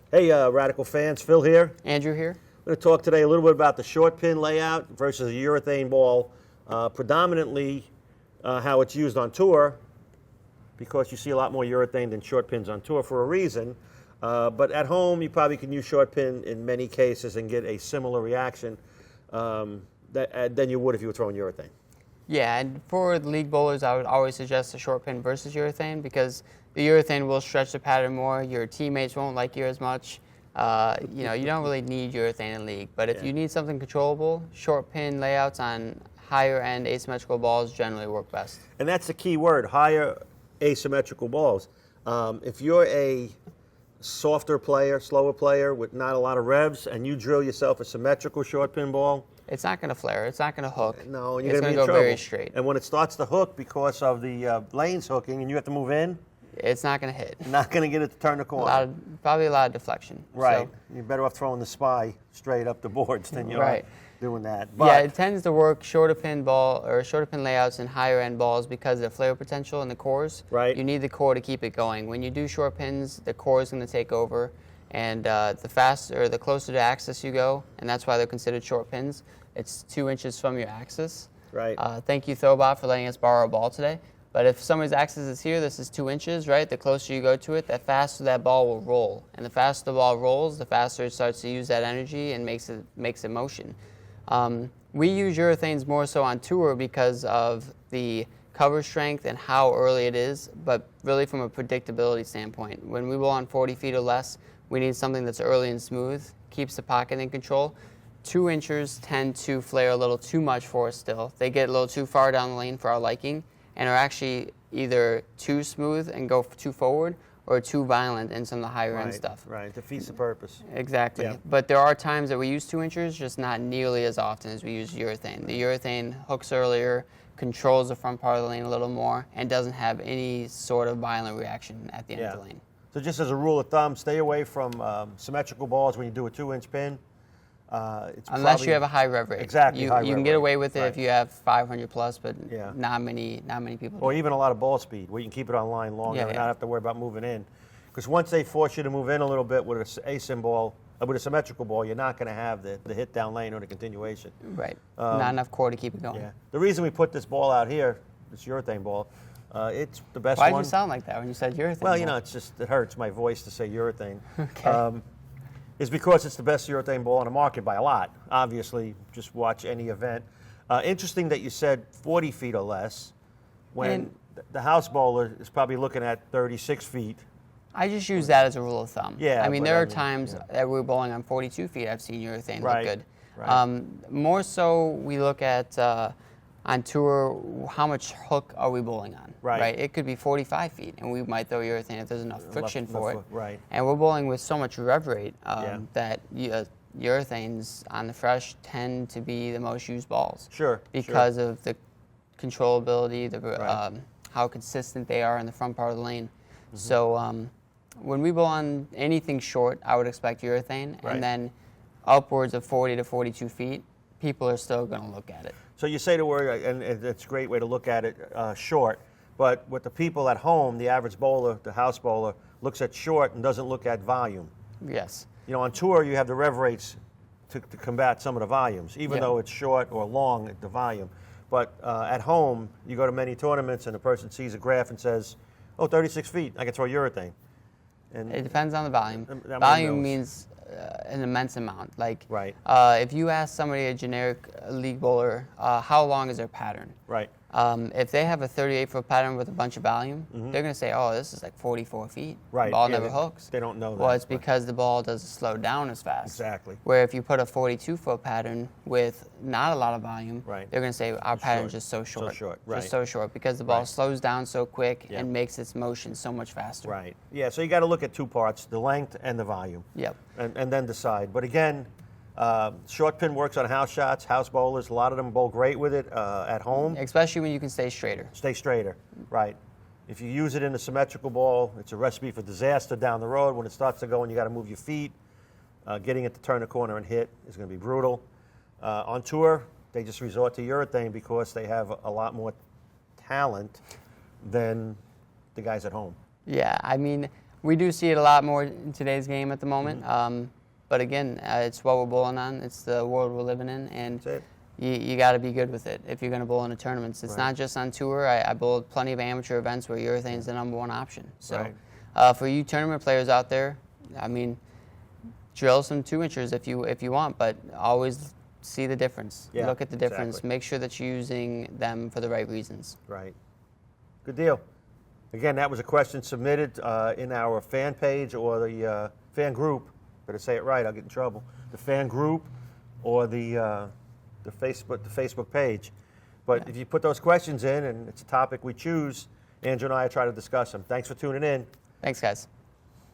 Hey, Radical fans, Phil here. Andrew here. I'm going to talk today a little bit about the short pin layout versus a urethane ball, predominantly how it's used on tour, because you see a lot more urethane than short pins on tour for a reason. But at home, you probably can use short pin in many cases and get a similar reaction than you would if you were throwing urethane. Yeah, and for the league bowlers, I would always suggest a short pin versus urethane because the urethane will stretch the pattern more. Your teammates won't like you as much. You don't really need urethane in league. But if you need something controllable, short pin layouts on higher end asymmetrical balls generally work best. And that's the key word, higher asymmetrical balls. If you're a softer player, slower player with not a lot of revs, and you drill yourself a symmetrical short pin ball, it's not going to flare. It's not going to hook. No, you're it's going to go trouble. Very straight. And when it starts to hook because of the lanes hooking and you have to move in, it's not going to hit. Not going to get it to turn the corner. Probably a lot of deflection. Right. So. You're better off throwing the spy straight up the boards than you are doing that. But yeah, it tends to work shorter pin ball or shorter pin layouts in higher end balls because of the flare potential in the cores. Right. You need the core to keep it going. When you do short pins, the core is going to take over, and the closer to axis you go, and that's why they're considered short pins. It's 2 inches from your axis. Right. Thank you, Throwbot, for letting us borrow a ball today. But if somebody's axis is here, this is 2 inches, right? The closer you go to it, the faster that ball will roll. And the faster the ball rolls, the faster it starts to use that energy and makes it motion. We use urethanes more so on tour because of the cover strength and how early it is, but really from a predictability standpoint. When we bowl on 40 feet or less, we need something that's early and smooth, keeps the pocket in control. 2 inches tend to flare a little too much for us still. They get a little too far down the lane for our liking and are actually either too smooth and go too forward or too violent in some of the higher end stuff. Right, defeats the purpose. Exactly. Yeah. But there are times that we use 2 inches, just not nearly as often as we use urethane. The urethane hooks earlier, controls the front part of the lane a little more, and doesn't have any sort of violent reaction at the end of the lane. So just as a rule of thumb, stay away from symmetrical balls when you do a 2-inch pin. Unless you have a high rev rate. Exactly. You can get away with it if you have 500 plus, but Yeah. not many people. Or even a lot of ball speed, where you can keep it on line longer and not have to worry about moving in. Because once they force you to move in a little bit with a asym ball, with a symmetrical ball, you're not going to have the hit down lane or the continuation. Right. Not enough core to keep it going. Yeah. The reason we put this ball out here, this urethane ball, it's the best Why one. did you sound like that when you said urethane? Well, ball? it's just, it hurts my voice to say urethane. Okay. Is because it's the best urethane ball on the market by a lot. Obviously, just watch any event. Interesting that you said 40 feet or less, when the house bowler is probably looking at 36 feet. I just use that as a rule of thumb. Yeah. I mean, there are times that we're bowling on 42 feet. I've seen urethane look good. Right. More so, we look at on tour, how much hook are we bowling on? Right. It could be 45 feet, and we might throw urethane if there's enough friction for it. Right. And we're bowling with so much rev rate that urethanes on the fresh tend to be the most used balls. Sure. Because of the controllability, how consistent they are in the front part of the lane. Mm-hmm. So when we bowl on anything short, I would expect urethane, and then upwards of 40 to 42 feet, people are still going to look at it. So you say the word, and it's a great way to look at it, short. But with the people at home, the average bowler, the house bowler, looks at short and doesn't look at volume. Yes. On tour, you have the rev rates to combat some of the volumes, even though it's short or long, the volume. But at home, you go to many tournaments and a person sees a graph and says, oh, 36 feet, I can throw urethane. And it depends on the volume. Volume means an immense amount. Like, if you ask somebody, a generic league bowler, how long is their pattern? Right. If they have a 38-foot pattern with a bunch of volume, they're going to say, oh, this is like 44 feet. Right. The ball never hooks. They don't know that. Well, it's because the ball doesn't slow down as fast. Exactly. Where if you put a 42-foot pattern with not a lot of volume, they're going to say, our pattern's just so short. So short, right. Just so short, because the ball slows down so quick and makes its motion so much faster. Right. Yeah, so you got to look at two parts, the length and the volume. Yep. And then decide. But again, short pin works on house shots, house bowlers. A lot of them bowl great with it at home. Especially when you can stay straighter. Stay straighter, right. If you use it in a symmetrical ball, it's a recipe for disaster down the road. When it starts to go and you got to move your feet, getting it to turn the corner and hit is going to be brutal. On tour, they just resort to urethane because they have a lot more talent than the guys at home. Yeah, I mean, We do see it a lot more in today's game at the moment. But again, it's what we're bowling on. It's the world we're living in, and That's it. you got to be good with it if you're going to bowl in a tournament. It's not just on tour. I bowled plenty of amateur events where urethane's the #1 option. So for you tournament players out there, I mean, drill some 2-inchers if you want, but always see the difference. Yeah, Look at the difference. exactly. Make sure that you're using them for the right reasons. Right. Good deal. Again, that was a question submitted in our fan page or the fan group. Better say it right, I'll get in trouble. The fan group or the Facebook page. But if you put those questions in and it's a topic we choose, Andrew and I try to discuss them. Thanks for tuning in. Thanks, guys.